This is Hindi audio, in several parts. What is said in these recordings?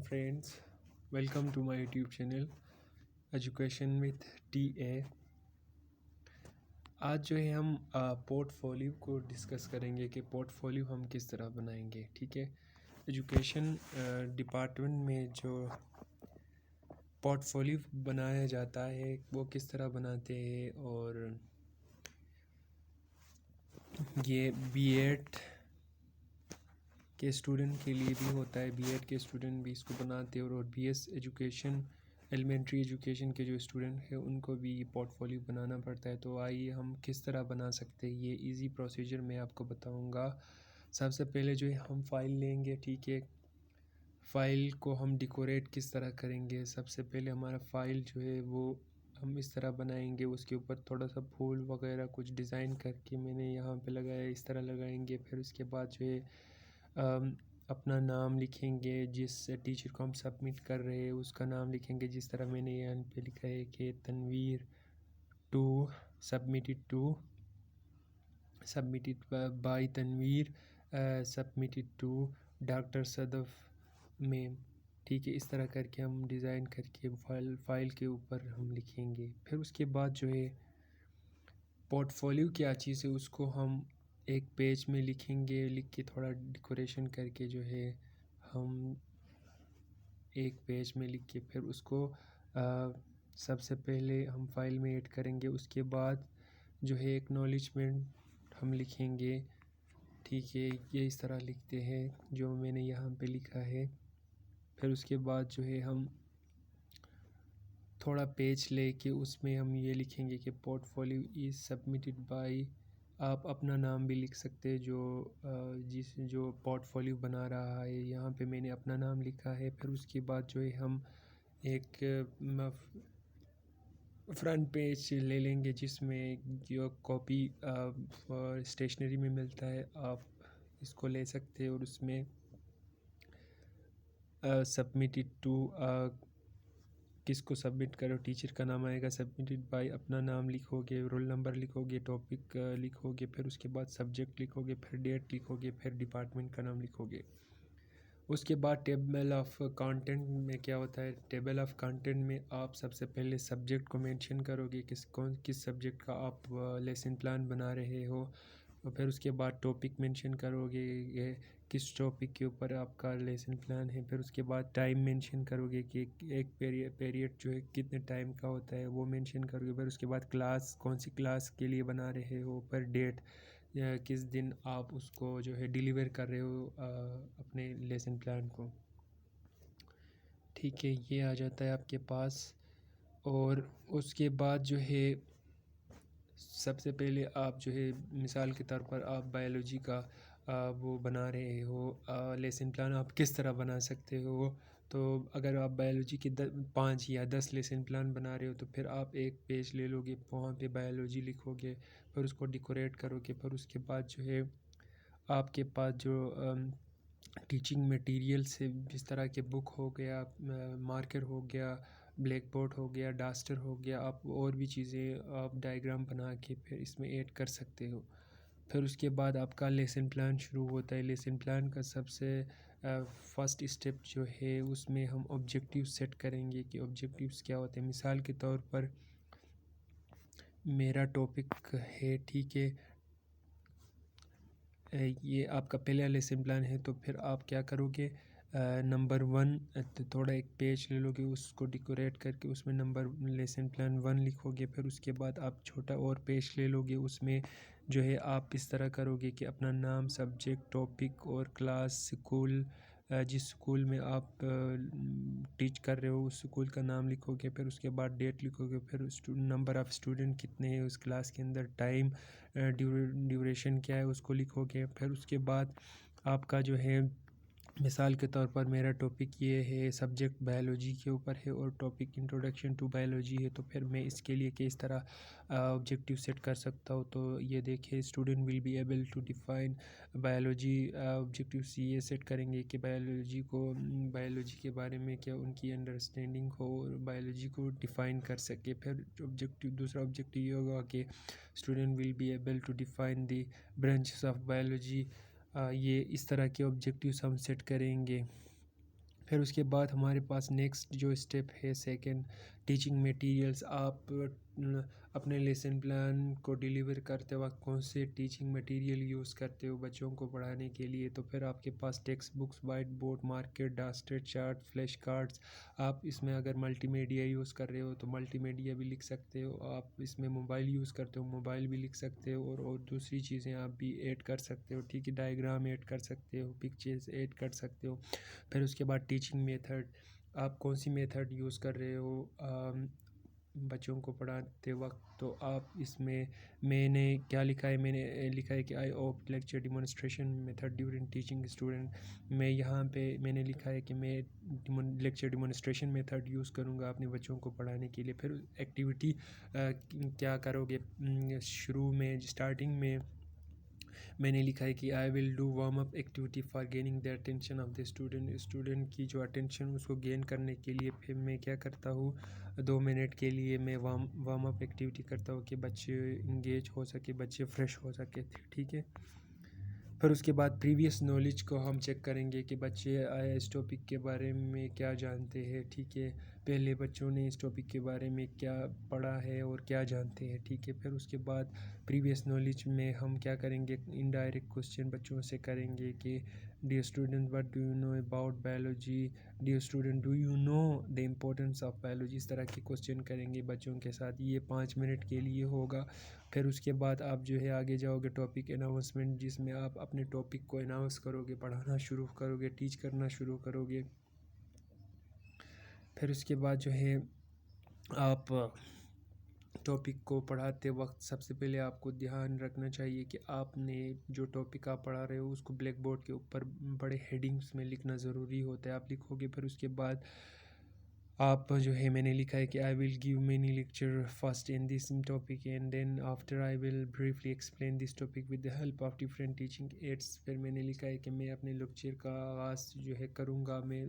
friends, welcome to my YouTube channel education with TA। आज जो है हम पोर्टफोलियो को डिस्कस करेंगे कि पोर्टफोलियो हम किस तरह बनाएंगे। ठीक है, एजुकेशन डिपार्टमेंट में जो पोर्टफोलियो बनाया जाता है वो किस तरह बनाते हैं, और ये बीएड के स्टूडेंट के लिए भी होता है। बीएड के स्टूडेंट भी इसको बनाते हैं, और बीएस एजुकेशन एलिमेंट्री एजुकेशन के जो स्टूडेंट हैं उनको भी पोर्टफोलियो बनाना पड़ता है। तो आइए हम किस तरह बना सकते हैं, ये इजी प्रोसीजर मैं आपको बताऊंगा। सबसे पहले जो है हम फ़ाइल लेंगे। ठीक है, फ़ाइल को हम डेकोरेट किस तरह करेंगे। सबसे पहले हमारा फ़ाइल जो है वो हम इस तरह बनाएंगे, उसके ऊपर थोड़ा सा फूल वगैरह कुछ डिज़ाइन करके मैंने यहाँ पे लगाया, इस तरह लगाएंगे। फिर उसके बाद जो है अपना नाम लिखेंगे, जिस टीचर को हम सबमिट कर रहे हैं उसका नाम लिखेंगे, जिस तरह मैंने यहाँ पे लिखा है कि Tanveer to submitted by Tanveer submitted to doctor Sadaf ma'am. ठीक है, इस तरह करके हम डिज़ाइन करके फ़ाइल के ऊपर हम लिखेंगे। फिर उसके बाद जो है पोर्टफोलियो क्या चीज़ है उसको हम एक पेज में लिखेंगे, लिख के थोड़ा डेकोरेशन करके जो है हम एक पेज में लिख के फिर उसको सबसे पहले हम फाइल में ऐड करेंगे। उसके बाद जो है एक्नॉलेजमेंट हम लिखेंगे। ठीक है, ये इस तरह लिखते हैं जो मैंने यहाँ पे लिखा है। फिर उसके बाद जो है हम थोड़ा पेज लेके उसमें हम ये लिखेंगे कि पोर्टफोलियो इज़ सबमिटेड बाय। आप अपना नाम भी लिख सकते हैं, जो पोर्टफोलियो बना रहा है। यहाँ पे मैंने अपना नाम लिखा है। फिर उसके बाद जो है हम एक फ्रंट पेज ले लेंगे जिसमें जो कॉपी स्टेशनरी में मिलता है, आप इसको ले सकते हैं। और उसमें सबमिटेड टू किसको सबमिट करो, टीचर का नाम आएगा, सबमिटेड बाय अपना नाम लिखोगे, रोल नंबर लिखोगे, टॉपिक लिखोगे, फिर उसके बाद सब्जेक्ट लिखोगे, फिर डेट लिखोगे, फिर डिपार्टमेंट का नाम लिखोगे। उसके बाद टेबल ऑफ कंटेंट में क्या होता है, टेबल ऑफ कंटेंट में आप सबसे पहले सब्जेक्ट को मेंशन करोगे, किस सब्जेक्ट का आप लेसन प्लान बना रहे हो। और फिर उसके बाद टॉपिक मेंशन करोगे, ये किस टॉपिक के ऊपर आपका लेसन प्लान है। फिर उसके बाद टाइम मेंशन करोगे कि एक पीरियड जो है कितने टाइम का होता है वो मेंशन करोगे। फिर उसके बाद क्लास कौन सी क्लास के लिए बना रहे हो, फिर डेट किस दिन आप उसको जो है डिलीवर कर रहे हो अपने लेसन प्लान को। ठीक है, ये आ जाता है आपके पास। और उसके बाद जो है सबसे पहले आप जो है मिसाल के तौर पर आप बायोलॉजी का वो बना रहे हो लेसन प्लान, आप किस तरह बना सकते हो। तो अगर आप बायोलॉजी के 5 या 10 लेसन प्लान बना रहे हो तो फिर आप एक पेज ले लोगे, वहाँ पे बायोलॉजी लिखोगे, फिर उसको डेकोरेट करोगे। फिर उसके बाद जो है आपके पास जो टीचिंग मटेरियल से जिस तरह के बुक हो गया, मार्कर हो गया, ब्लैक बोर्ड हो गया, डास्टर हो गया, आप और भी चीज़ें आप डायग्राम बना के फिर इसमें ऐड कर सकते हो। फिर उसके बाद आपका लेसन प्लान शुरू होता है। लेसन प्लान का सबसे फर्स्ट स्टेप जो है उसमें हम ऑब्जेक्टिव सेट करेंगे कि ऑब्जेक्टिव्स क्या होते हैं। मिसाल के तौर पर मेरा टॉपिक है, ठीक है, ये आपका पहला लेसन प्लान है। तो फिर आप क्या करोगे, नंबर 1 थोड़ा एक पेज ले लोगे, उसको डेकोरेट करके उसमें नंबर लेसन प्लान 1 लिखोगे। फिर उसके बाद आप छोटा और पेज ले लोगे, उसमें जो है आप इस तरह करोगे कि अपना नाम, सब्जेक्ट, टॉपिक और क्लास, स्कूल, जिस स्कूल में आप टीच कर रहे हो उस स्कूल का नाम लिखोगे। फिर उसके बाद डेट लिखोगे, फिर नंबर ऑफ़ स्टूडेंट कितने हैं उस क्लास के अंदर, टाइम ड्यूरेशन क्या है उसको लिखोगे। फिर उसके बाद आपका जो है मिसाल के तौर पर मेरा टॉपिक ये है, सब्जेक्ट बायोलॉजी के ऊपर है और टॉपिक इंट्रोडक्शन टू बायोलॉजी है, तो फिर मैं इसके लिए किस तरह ऑब्जेक्टिव सेट कर सकता हूँ। तो ये देखिए, student will be able to define biology. Objective ये सेट करेंगे कि बायोलॉजी के बारे में क्या उनकी अंडरस्टैंडिंग हो और बायोलॉजी को डिफ़ाइन कर सके। फिर दूसरा ऑब्जेक्टिव ये होगा कि student will be able to define the branches of biology. ये इस तरह के ऑब्जेक्टिव्स हम सेट करेंगे। फिर उसके बाद हमारे पास नेक्स्ट जो स्टेप है सेकंड, टीचिंग मटेरियल्स। आप अपने लेसन प्लान को डिलीवर करते वक्त कौन से टीचिंग मटेरियल यूज़ करते हो बच्चों को पढ़ाने के लिए। तो फिर आपके पास text books, white board, marker, duster, chart, flash cards. आप इसमें अगर मल्टीमीडिया यूज़ कर रहे हो तो मल्टीमीडिया भी लिख सकते हो। आप इसमें मोबाइल यूज़ करते हो, मोबाइल भी लिख सकते हो, और दूसरी चीज़ें आप भी ऐड कर सकते हो, ठीक है। डायग्राम ऐड कर सकते हो, पिक्चर्स ऐड कर सकते हो। फिर उसके बाद टीचिंग मेथड, आप कौन सी मेथड यूज़ कर रहे हो बच्चों को पढ़ाते वक्त। तो आप इसमें मैंने क्या लिखा है, मैंने लिखा है कि आई opt lecture demonstration method during teaching student. मैं यहाँ पे मैंने लिखा है कि मैं लेक्चर डिमॉन्स्ट्रेशन मेथड यूज़ करूँगा अपने बच्चों को पढ़ाने के लिए। फिर एक्टिविटी क्या करोगे, शुरू में स्टार्टिंग में मैंने लिखा है कि I will do warm up activity for gaining the attention of the student की जो अटेंशन उसको गेन करने के लिए फिर मैं क्या करता हूँ, 2 मिनट के लिए मैं वार्म अप एक्टिविटी करता हूँ कि बच्चे इंगेज हो सके, बच्चे फ्रेश हो सके, ठीक है। फिर उसके बाद प्रीवियस नॉलेज को हम चेक करेंगे कि बच्चे इस टॉपिक के बारे में क्या जानते हैं, ठीक है। पहले बच्चों ने इस टॉपिक के बारे में क्या पढ़ा है और क्या जानते हैं, ठीक है। फिर उसके बाद प्रीवियस नॉलेज में हम क्या करेंगे, इनडायरेक्ट क्वेश्चन बच्चों से करेंगे कि dear student what do you know about biology, dear student do you know the importance of biology. इस तरह के क्वेश्चन करेंगे बच्चों के साथ, ये 5 मिनट के लिए होगा। फिर उसके बाद आप जो है आगे जाओगे टॉपिक अनाउंसमेंट, जिसमें आप अपने टॉपिक को अनाउंस करोगे, पढ़ाना शुरू करोगे, टीच करना शुरू करोगे। फिर उसके बाद जो है आप टॉपिक को पढ़ाते वक्त सबसे पहले आपको ध्यान रखना चाहिए कि आपने जो टॉपिक आप पढ़ा रहे हो उसको ब्लैक बोर्ड के ऊपर बड़े हेडिंग्स में लिखना ज़रूरी होता है, आप लिखोगे। फिर उसके बाद आप जो है मैंने लिखा है कि I will give many lecture first in this topic and then after I will briefly explain this topic with the help of different teaching aids. फिर मैंने लिखा है कि मैं अपने लेक्चर का आगाज़ जो है करूँगा, मैं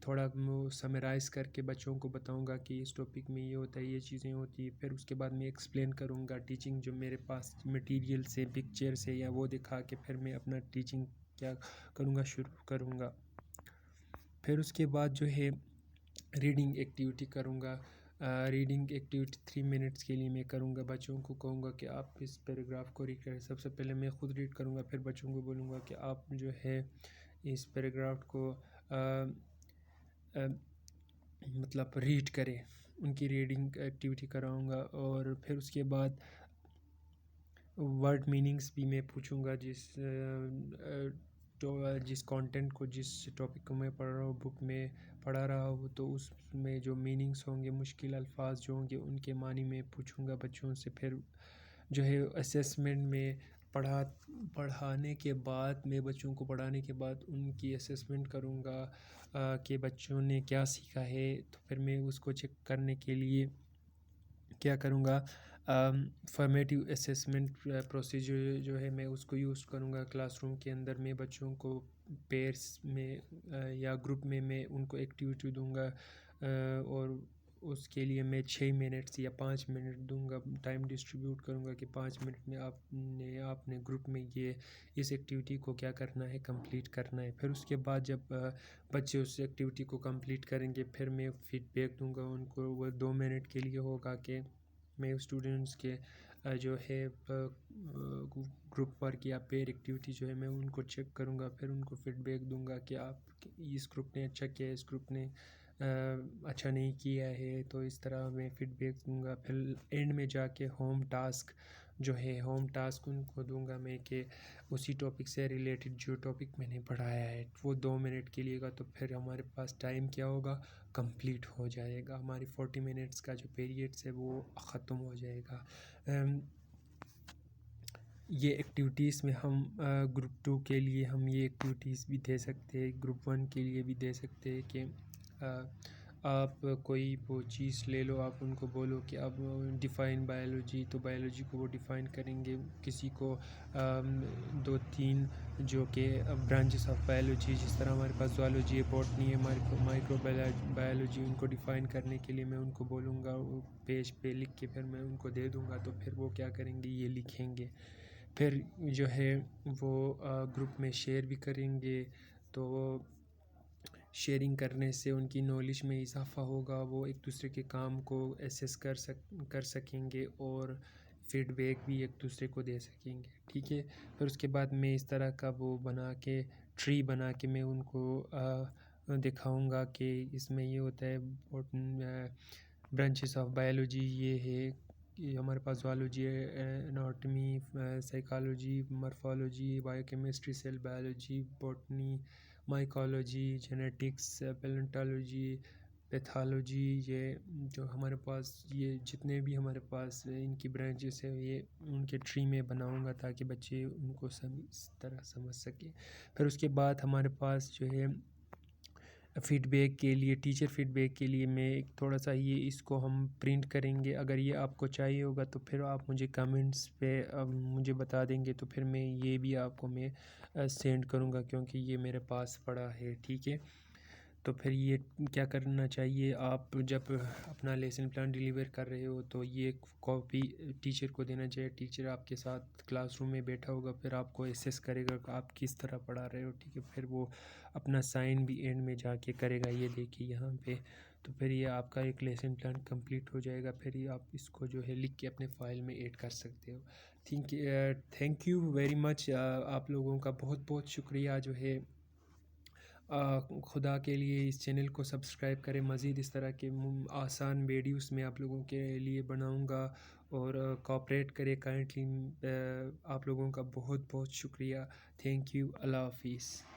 थोड़ा समराइज़ करके बच्चों को बताऊंगा कि इस टॉपिक में ये होता है, ये चीज़ें होती है। फिर उसके बाद मैं एक्सप्लेन करूँगा टीचिंग, जो मेरे पास मटेरियल से, पिक्चर से या वो दिखा के फिर मैं अपना टीचिंग क्या करूँगा, शुरू करूँगा। फिर उसके बाद जो है रीडिंग एक्टिविटी करूँगा। रीडिंग एक्टिविटी 3 मिनट्स के लिए मैं करूँगा। बच्चों को कहूँगा कि आप इस पैराग्राफ को रीड करें। सबसे पहले मैं खुद रीड करूँगा, फिर बच्चों को बोलूँगा कि आप जो है इस पैराग्राफ को मतलब रीड करें, उनकी रीडिंग एक्टिविटी कराऊँगा। और फिर उसके बाद वर्ड मीनिंग्स भी मैं पूछूँगा, जिस कंटेंट को, जिस टॉपिक को मैं पढ़ रहा हूँ, बुक में पढ़ा रहा हूँ, तो उसमें जो मीनिंग्स होंगे, मुश्किल अल्फाज जो होंगे, उनके मानी मैं पूछूँगा बच्चों से। फिर जो है असेसमेंट में पढ़ाने के बाद, मैं बच्चों को पढ़ाने के बाद उनकी असेसमेंट करूँगा कि बच्चों ने क्या सीखा है। तो फिर मैं उसको चेक करने के लिए क्या करूँगा, फॉर्मेटिव असेसमेंट प्रोसीजर जो है मैं उसको यूज़ करूँगा। क्लासरूम के अंदर मैं बच्चों को पेयर्स में या ग्रुप में मैं उनको एक्टिविटी दूंगा, और उसके लिए मैं 6 मिनट्स या 5 मिनट दूंगा, टाइम डिस्ट्रीब्यूट करूंगा कि 5 मिनट में आपने ग्रुप में ये इस एक्टिविटी को क्या करना है, कंप्लीट करना है। फिर उसके बाद जब बच्चे उस एक्टिविटी को कंप्लीट करेंगे, फिर मैं फीडबैक दूंगा उनको। वो 2 मिनट के लिए होगा कि मैं स्टूडेंट्स के जो है ग्रुप वर्क या पेयर एक्टिविटी जो है मैं उनको चेक करूँगा, फिर उनको फीडबैक दूंगा कि आप इस ग्रुप ने अच्छा किया, इस ग्रुप ने अच्छा नहीं किया है। तो इस तरह मैं फीडबैक दूंगा। फिर एंड में जाके होम टास्क जो है, होम टास्क उनको दूंगा मैं कि उसी टॉपिक से रिलेटेड जो टॉपिक मैंने पढ़ाया है, वो 2 मिनट के लिए का। तो फिर हमारे पास टाइम क्या होगा, कंप्लीट हो जाएगा। हमारी 40 मिनट्स का जो पीरियड्स है वो ख़त्म हो जाएगा। ये एक्टिविटीज़ में हम ग्रुप 2 के लिए हम ये एक्टिविटीज़ भी दे सकते हैं, ग्रुप 1 के लिए भी दे सकते हैं कि आप कोई वो चीज़ ले लो, आप उनको बोलो कि आप डिफ़ाइन बायोलॉजी, तो बायोलॉजी को वो डिफ़ाइन करेंगे। किसी को 2-3 जो कि ब्रांचेस ऑफ बायोलॉजी, जिस तरह हमारे पास ज़ूलॉजी है, बॉटनी है, माइक्रो बायोलॉजी, उनको डिफ़ाइन करने के लिए मैं उनको बोलूँगा, वो पेज पे लिख के फिर मैं उनको दे दूँगा। तो फिर वो क्या करेंगे, ये लिखेंगे। फिर जो है वो ग्रुप में शेयर भी करेंगे। तो शेयरिंग करने से उनकी नॉलेज में इजाफ़ा होगा, वो एक दूसरे के काम को एसेस कर सकेंगे और फीडबैक भी एक दूसरे को दे सकेंगे, ठीक है। फिर उसके बाद मैं इस तरह का वो बना के ट्री बना के मैं उनको दिखाऊंगा कि इसमें ये होता है ब्रांचेस ऑफ बायोलॉजी ये है कि हमारे पास ज़ूलॉजी है, anatomy, psychology, morphology, biochemistry, cell biology, botany, mycology, genetics, palaeontology, pathology, ये जो हमारे पास ये जितने भी हमारे पास इनकी ब्रांचेस है ये उनके ट्री में बनाऊंगा ताकि बच्चे उनको इस तरह समझ सकें। फिर उसके बाद हमारे पास जो है फ़ीडबैक के लिए, टीचर फ़ीडबैक के लिए मैं एक थोड़ा सा ये इसको हम प्रिंट करेंगे। अगर ये आपको चाहिए होगा तो फिर आप मुझे कमेंट्स पे मुझे बता देंगे, तो फिर मैं ये भी आपको मैं सेंड करूँगा क्योंकि ये मेरे पास पड़ा है, ठीक है। तो फिर ये क्या करना चाहिए, आप जब अपना लेसन प्लान डिलीवर कर रहे हो तो ये कॉपी टीचर को देना चाहिए। टीचर आपके साथ क्लासरूम में बैठा होगा, फिर आपको एसेस करेगा कि आप किस तरह पढ़ा रहे हो, ठीक है। फिर वो अपना साइन भी एंड में जाके करेगा, ये देखिए यहाँ पे। तो फिर ये आपका एक लेसन प्लान कंप्लीट हो जाएगा। फिर ये आप इसको जो है लिख के अपने फ़ाइल में ऐड कर सकते हो। Thank you very much. आप लोगों का बहुत बहुत शुक्रिया जो है। खुदा के लिए इस चैनल को सब्सक्राइब करें। मज़ीद इस तरह के आसान वीडियोस मैं आप लोगों के लिए बनाऊंगा और कोऑपरेट करें काइंडली। आप लोगों का बहुत बहुत शुक्रिया। Thank you. अल्लाह हाफिज़।